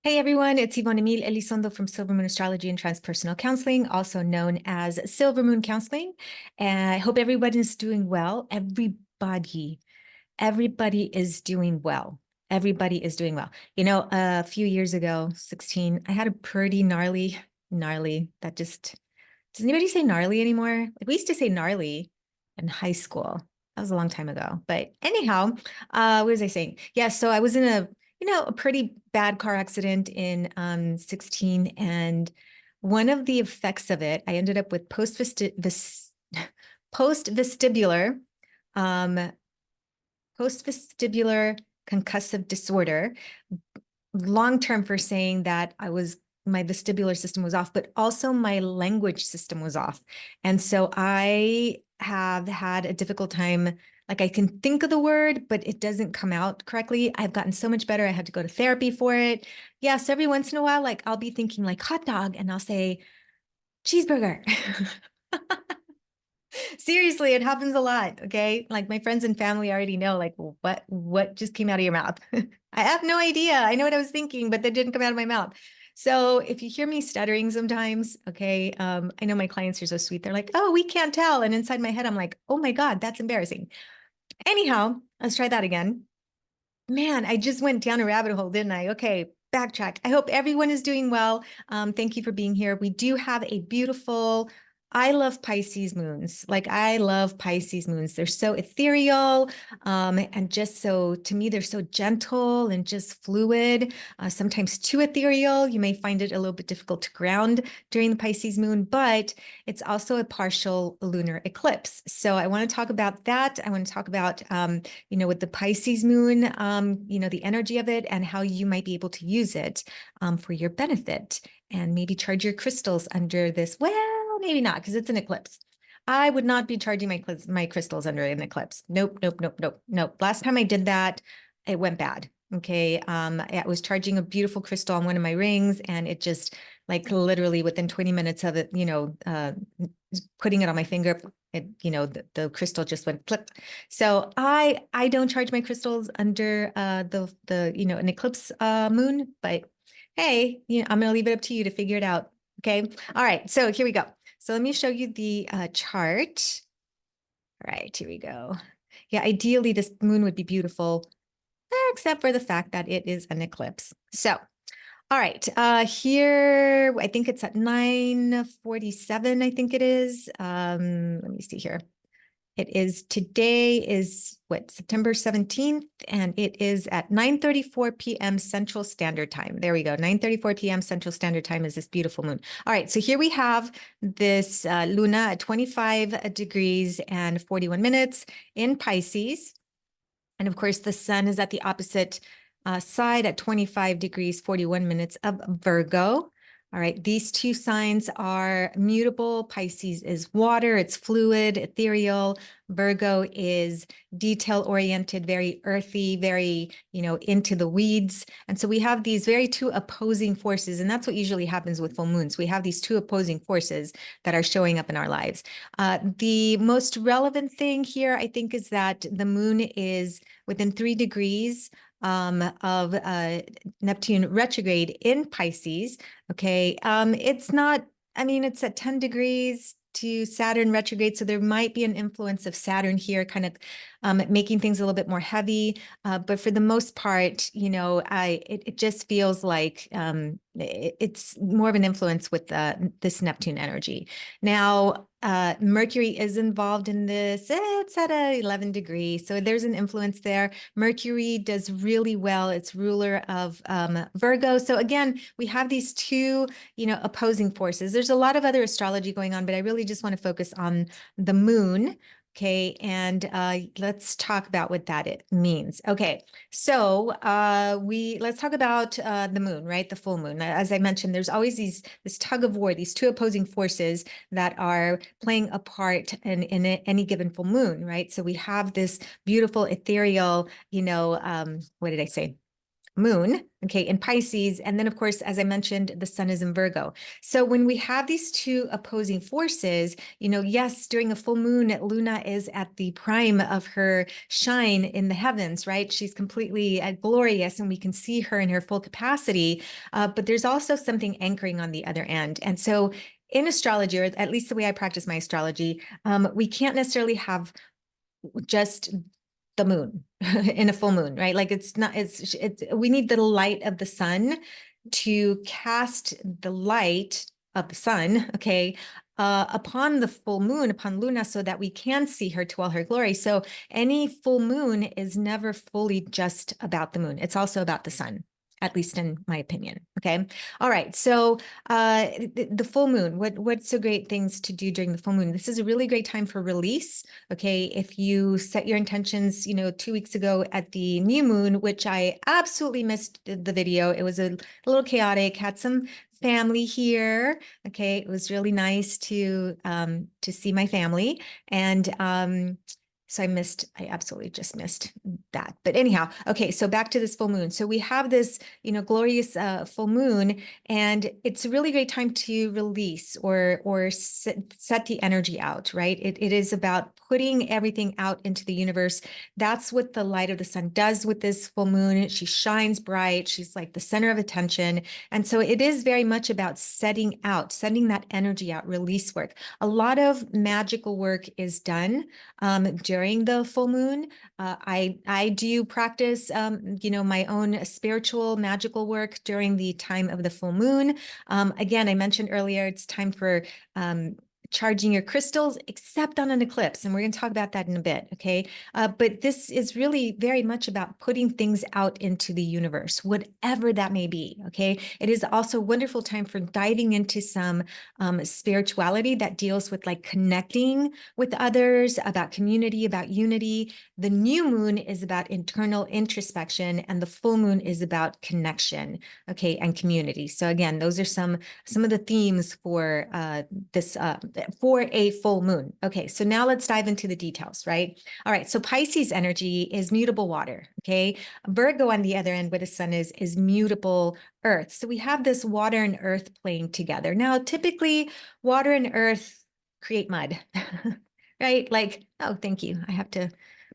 Hey everyone, it's Yvonne Emile Elizondo from Silver Moon Astrology and Transpersonal Counseling, also known as Silver Moon Counseling. And I hope everybody is doing well. Everybody is doing well. Everybody is doing well. You know, a few years ago, 16, I had a pretty gnarly, does anybody say gnarly anymore? Like we used to say gnarly in high school. That was a long time ago. But anyhow, what was I saying? Yeah, so I was in a pretty bad car accident in 16. And one of the effects of it, I ended up with post-vestibular, um, post-vestibular concussive disorder, long term for saying that my vestibular system was off, but also my language system was off. And so I have had a difficult time. Like I can think of the word, but it doesn't come out correctly. I've gotten so much better. I had to go to therapy for it. Yes, every once in a while, like I'll be thinking like hot dog and I'll say cheeseburger. Seriously, it happens a lot. Okay. Like my friends and family already know, like, what just came out of your mouth? I have no idea. I know what I was thinking, but that didn't come out of my mouth. So if you hear me stuttering sometimes, okay, I know my clients are so sweet. They're like, oh, we can't tell. And inside my head, I'm like, oh my God, that's embarrassing. Anyhow, let's try that again. Man, I just went down a rabbit hole, didn't I? Okay, backtrack. I hope everyone is doing well. Thank you for being here. We do have a beautiful, I love Pisces moons. Like I love Pisces moons. They're so ethereal, and just so, to me, they're so gentle and just fluid, sometimes too ethereal. You may find it a little bit difficult to ground during the Pisces moon, but it's also a partial lunar eclipse. So I want to talk about that. I want to talk about with the Pisces moon, the energy of it and how you might be able to use it for your benefit and maybe charge your crystals under this. Well, maybe not because it's an eclipse. I would not be charging my crystals under an eclipse. Nope, nope, nope, nope, nope. Last time I did that, it went bad. Okay. I was charging a beautiful crystal on one of my rings and it just like literally within 20 minutes of it, putting it on my finger, the crystal just went flip. So I don't charge my crystals under an eclipse moon, but hey, I'm gonna leave it up to you to figure it out. Okay. All right. So here we go. So let me show you the chart. All right, here we go. Yeah, ideally this moon would be beautiful, except for the fact that it is an eclipse. So all right, here, I think it's at 9:47, I think it is. Let me see here. Today is what, September 17th, and it is at 9:34 p.m. Central Standard Time. There we go, 9:34 p.m. Central Standard Time is this beautiful moon. All right, so here we have this Luna at 25 degrees and 41 minutes in Pisces. And of course, the sun is at the opposite side at 25 degrees, 41 minutes of Virgo. All right, these two signs are mutable. Pisces is water, it's fluid, ethereal. Virgo is detail-oriented, very earthy, very, into the weeds. And so we have these very two opposing forces, and that's what usually happens with full moons. We have these two opposing forces that are showing up in our lives. The most relevant thing here, I think, is that the moon is within 3 degrees of Neptune retrograde in Pisces. Okay. It's not, it's at 10 degrees to Saturn retrograde. So there might be an influence of Saturn here, kind of making things a little bit more heavy. But for the most part, it just feels like it's more of an influence with this Neptune energy. Now, Mercury is involved in this. It's at 11 degrees. So there's an influence there. Mercury does really well. It's ruler of Virgo. So again, we have these two, opposing forces. There's a lot of other astrology going on, but I really just want to focus on the moon. Okay, and let's talk about what that means. Okay, so let's talk about the moon, right? The full moon. As I mentioned, there's always this tug of war, these two opposing forces that are playing a part in any given full moon, right? So we have this beautiful ethereal, what did I say? moon, okay, in Pisces. And then, of course, as I mentioned, the sun is in Virgo. So when we have these two opposing forces, yes, during a full moon, Luna is at the prime of her shine in the heavens, right? She's completely glorious and we can see her in her full capacity. But there's also something anchoring on the other end. And so in astrology, or at least the way I practice my astrology, we can't necessarily have just the moon in a full moon, right? Like we need the light of the sun to cast the light of the sun, okay, upon the full moon, upon Luna, so that we can see her to all her glory. So any full moon is never fully just about the moon. It's also about the sun, at least in my opinion. Okay. All right. So the full moon, what's the great things to do during the full moon? This is a really great time for release. Okay. If you set your intentions, 2 weeks ago at the new moon, which I absolutely missed the video. It was a little chaotic, had some family here. Okay. It was really nice to see my family. And so I absolutely just missed that. But anyhow, okay, so back to this full moon. So we have this, glorious full moon, and it's a really great time to release or set the energy out, right? It is about putting everything out into the universe. That's what the light of the sun does with this full moon. She shines bright. She's like the center of attention. And so it is very much about sending that energy out, release work. A lot of magical work is done during the full moon. I do practice, my own spiritual magical work during the time of the full moon. Again, I mentioned earlier, it's time for charging your crystals, except on an eclipse. And we're going to talk about that in a bit. Okay. But this is really very much about putting things out into the universe, whatever that may be. Okay. It is also a wonderful time for diving into some spirituality that deals with like connecting with others, about community, about unity. The new moon is about internal introspection, and the full moon is about connection. Okay. And community. So again, those are some of the themes for this for a full moon. Okay, so now let's dive into the details, right? All right, so Pisces energy is mutable water, okay? Virgo on the other end, where the sun is mutable earth. So we have this water and earth playing together. Now, typically, water and earth create mud, right? Like, oh, thank you.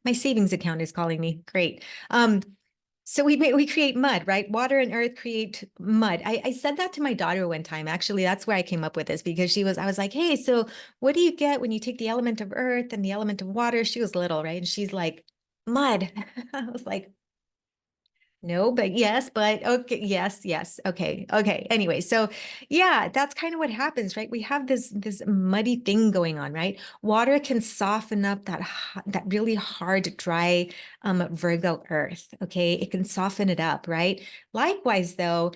My savings account is calling me. Great. So we create mud, right? Water and earth create mud. I said that to my daughter one time. Actually, that's where I came up with this, because I was like, hey, so what do you get when you take the element of earth and the element of water? She was little, right? And she's like, mud. I was like, no, but yes, but okay, yes. Okay. Anyway, so yeah, that's kind of what happens, right? We have this muddy thing going on, right? Water can soften up that really hard, dry Virgo earth. Okay, it can soften it up, right? Likewise, though,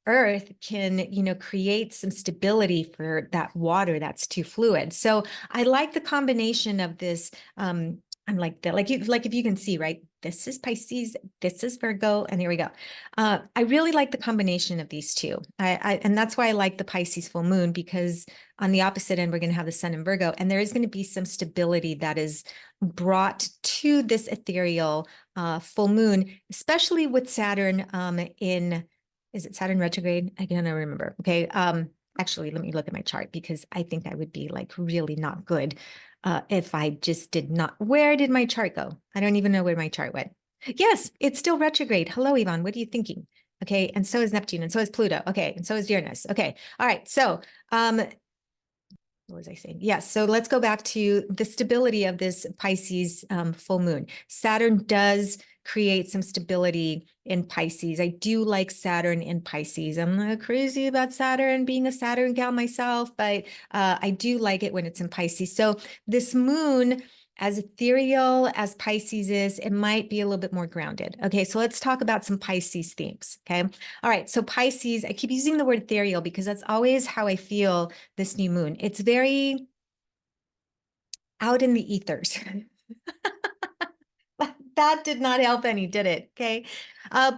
earth can, create some stability for that water that's too fluid. So I like the combination of this. I'm like that, like if you can see, right? This is Pisces, this is Virgo, and here we go. I really like the combination of these two. And that's why I like the Pisces full moon, because on the opposite end, we're going to have the sun in Virgo, and there is going to be some stability that is brought to this ethereal full moon, especially with Saturn is it Saturn retrograde? I don't remember. Okay. Actually, let me look at my chart, because I think I would be like really not good if I just did not. Where did my chart go? I don't even know where my chart went. Yes, it's still retrograde. Hello, Yvonne. What are you thinking? Okay. And so is Neptune, and so is Pluto. Okay. And so is Uranus. Okay. All right. So, what was I saying? Yes. So let's go back to the stability of this Pisces full moon. Saturn does create some stability in Pisces. I do like Saturn in Pisces. I'm not crazy about Saturn, being a Saturn gal myself, but I do like it when it's in Pisces. So this moon, as ethereal as Pisces is, it might be a little bit more grounded. Okay, so let's talk about some Pisces themes. Okay, all right. So Pisces, I keep using the word ethereal because that's always how I feel this new moon. It's very out in the ethers. That did not help any, did it? Okay.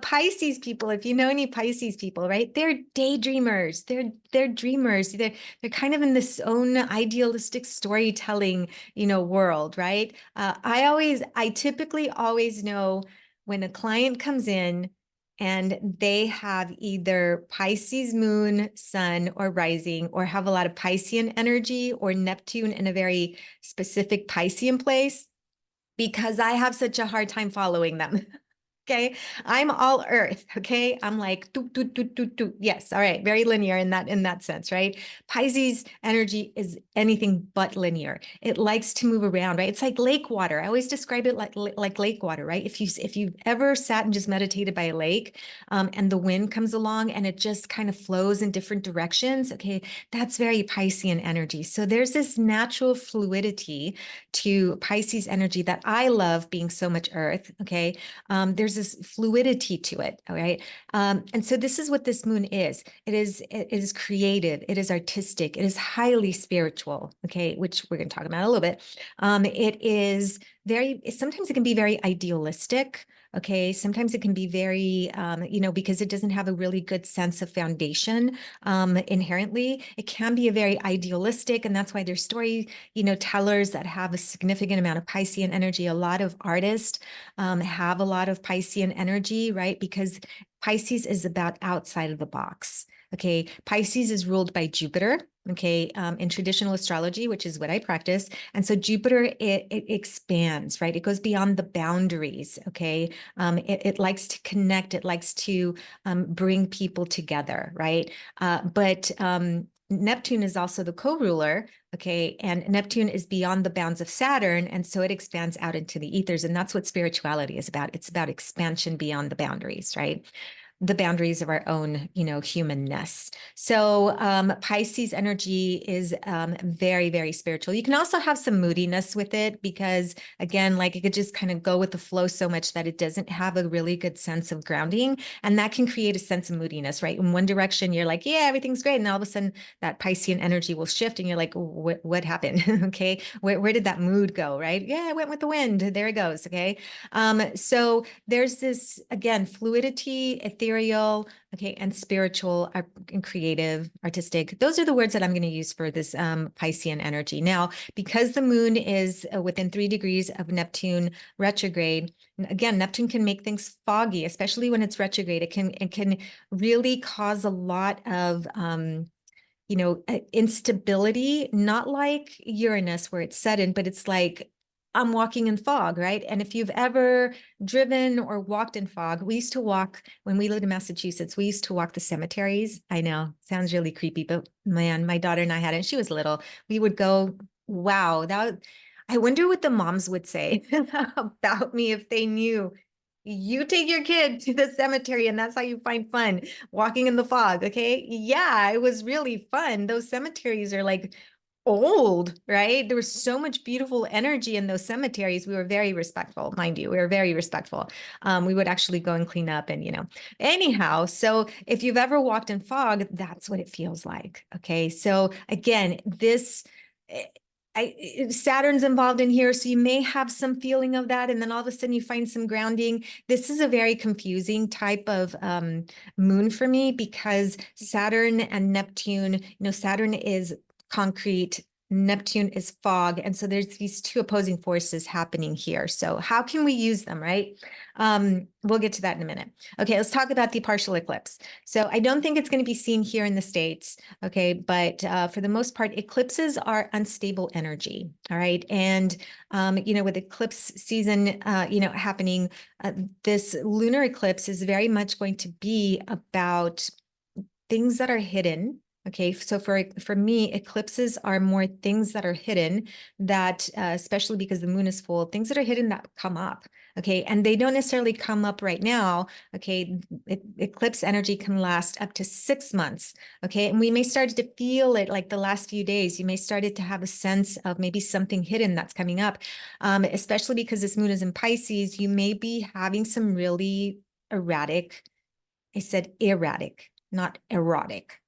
Pisces people, if you know any Pisces people, right? They're daydreamers. They're dreamers. They're kind of in this own idealistic storytelling, world, right? I typically always know when a client comes in and they have either Pisces moon, sun, or rising, or have a lot of Piscean energy or Neptune in a very specific Piscean place, because I have such a hard time following them. Okay. I'm all earth. Okay. I'm like, doot, doot, doot, doot, doot. Yes. All right. Very linear in that sense, right? Pisces energy is anything but linear. It likes to move around, right? It's like lake water. I always describe it like lake water, right? If you've ever sat and just meditated by a lake, and the wind comes along and it just kind of flows in different directions. Okay. That's very Piscean energy. So there's this natural fluidity to Pisces energy that I love, being so much earth. Okay. There's this fluidity to it. All right. And so this is what this moon is. It is creative. It is artistic. It is highly spiritual. Okay. Which we're going to talk about a little bit. It is sometimes it can be very idealistic. Okay. Sometimes it can be very, because it doesn't have a really good sense of foundation inherently. It can be a very idealistic, and that's why there's story, tellers that have a significant amount of Piscean energy. A lot of artists have a lot of Piscean energy, right? Because Pisces is about outside of the box. Okay. Pisces is ruled by Jupiter. Okay. In traditional astrology, which is what I practice. And so Jupiter, it expands, right? It goes beyond the boundaries. Okay. It likes to connect. It likes to bring people together, right? But Neptune is also the co-ruler. Okay. And Neptune is beyond the bounds of Saturn. And so it expands out into the ethers. And that's what spirituality is about. It's about expansion beyond the boundaries, right? The boundaries of our own, humanness. So Pisces energy is very, very spiritual. You can also have some moodiness with it because, again, like it could just kind of go with the flow so much that it doesn't have a really good sense of grounding. And that can create a sense of moodiness, right? In one direction, you're like, yeah, everything's great. And all of a sudden that Piscean energy will shift and you're like, what happened? Okay. Where did that mood go? Right. Yeah, I went with the wind. There it goes. Okay. So there's this, again, fluidity, ethereal, okay, and spiritual and creative, artistic. Those are the words that I'm going to use for this Piscean energy. Now, because the moon is within 3 degrees of Neptune retrograde, again, Neptune can make things foggy, especially when it's retrograde. It can really cause a lot of instability, not like Uranus where it's sudden, but it's like I'm walking in fog, right? And if you've ever driven or walked in fog, we used to walk when we lived in Massachusetts, we used to walk the cemeteries. I know, sounds really creepy, but man, my daughter and I had it, and she was little. We would go, wow, I wonder what the moms would say about me if they knew you take your kid to the cemetery and that's how you find fun, walking in the fog. Okay. Yeah, it was really fun. Those cemeteries are like old, right? There was so much beautiful energy in those cemeteries. We were very respectful, mind you. We were very respectful. We would actually go and clean up and, anyhow. So if you've ever walked in fog, that's what it feels like. Okay. So again, Saturn's involved in here, so you may have some feeling of that, and then all of a sudden you find some grounding. This is a very confusing type of moon for me because Saturn and Neptune, Saturn is concrete, Neptune is fog, and so there's these two opposing forces happening here. So how can we use them, right? We'll get to that in a minute. Okay, let's talk about the partial eclipse. So I don't think it's going to be seen here in the States, okay, but for the most part, eclipses are unstable energy, all right? And, with eclipse season, happening, this lunar eclipse is very much going to be about things that are hidden. Okay, so for me, eclipses are more things that are hidden that, especially because the moon is full, things that are hidden that come up. Okay, and they don't necessarily come up right now. Okay, eclipse energy can last up to 6 months. Okay, and we may start to feel it like the last few days. You may start to have a sense of maybe something hidden that's coming up, especially because this moon is in Pisces. You may be having some really erratic, I said erratic, not erotic,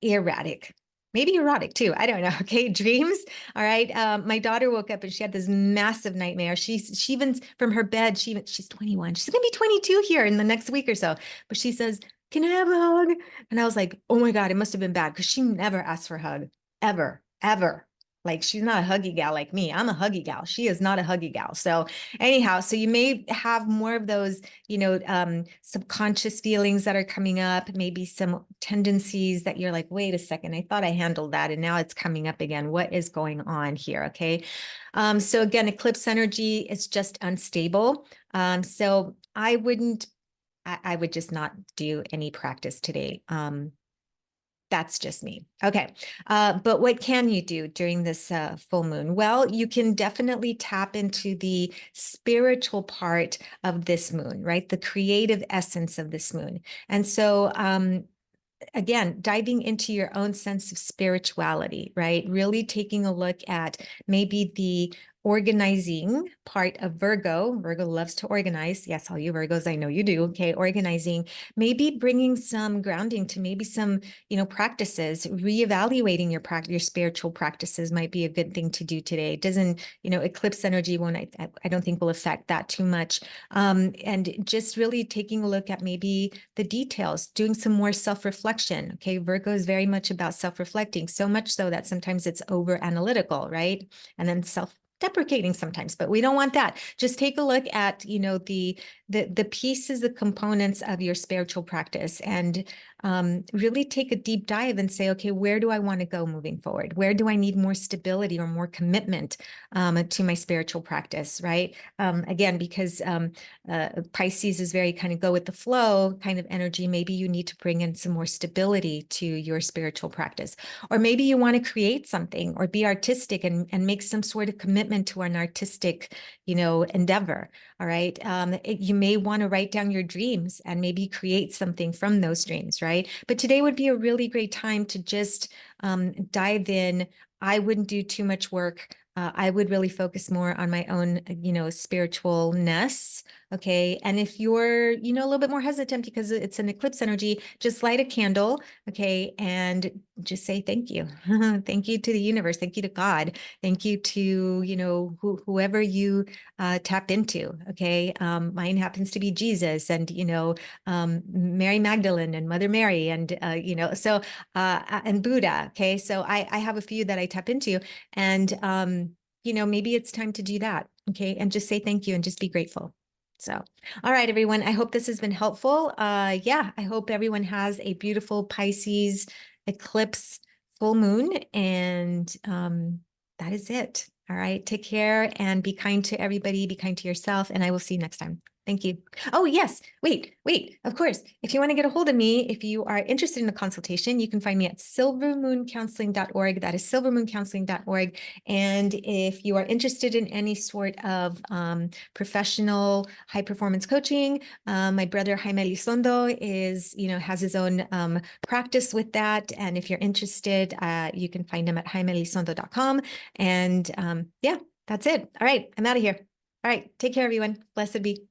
erratic, maybe erotic too. I don't know. Okay. Dreams. All right. My daughter woke up and she had this massive nightmare. She even from her bed, she's 21. She's going to be 22 here in the next week or so. But she says, can I have a hug? And I was like, oh my God, it must have been bad because she never asked for a hug ever, ever. Like she's not a huggy gal like me. I'm a huggy gal. She is not a huggy gal. So anyhow, so you may have more of those, subconscious feelings that are coming up, maybe some tendencies that you're like, wait a second, I thought I handled that. And now it's coming up again. What is going on here? Okay. So again, eclipse energy is just unstable. So I would just not do any practice today. That's just me. Okay. But what can you do during this full moon? Well, you can definitely tap into the spiritual part of this moon, right? The creative essence of this moon. And so, again, diving into your own sense of spirituality, right? Really taking a look at maybe the organizing part of Virgo. Virgo loves to organize. Yes, all you Virgos, I know you do. Okay, organizing, maybe bringing some grounding to maybe some, practices, reevaluating your spiritual practices might be a good thing to do today. It doesn't, eclipse energy won't, I don't think will affect that too much. And just really taking a look at maybe the details, doing some more self-reflection. Okay, Virgo is very much about self-reflecting, so much so that sometimes it's over analytical, right? And then self-deprecating sometimes, but we don't want that. Just take a look at, the pieces, the components of your spiritual practice, and really take a deep dive and say, okay, where do I want to go moving forward? Where do I need more stability or more commitment to my spiritual practice, right? Again, because Pisces is very kind of go with the flow kind of energy. Maybe you need to bring in some more stability to your spiritual practice. Or maybe you want to create something or be artistic and make some sort of commitment to an artistic, endeavor. All right. You may want to write down your dreams and maybe create something from those dreams, right? But today would be a really great time to just dive in. I wouldn't do too much work. I would really focus more on my own, spiritualness. Okay. And if you're, a little bit more hesitant because it's an eclipse energy, just light a candle. Okay. And just say thank you. Thank you to the universe. Thank you to God. Thank you to, whoever you tap into. Okay. Mine happens to be Jesus and, Mary Magdalene and Mother Mary and, and Buddha. Okay. So I have a few that I tap into, and, maybe it's time to do that. Okay. And just say thank you and just be grateful. So, all right, everyone. I hope this has been helpful. Yeah, I hope everyone has a beautiful Pisces eclipse full moon. And that is it. All right. Take care and be kind to everybody. Be kind to yourself. And I will see you next time. Thank you. Oh, yes. Wait. Of course, if you want to get a hold of me, if you are interested in a consultation, you can find me at silvermooncounseling.org. That is silvermooncounseling.org. And if you are interested in any sort of professional high performance coaching, my brother Jaime Elizondo has his own practice with that. And if you're interested, you can find him at jaimeelizondo.com. And yeah, that's it. All right. I'm out of here. All right. Take care, everyone. Blessed be.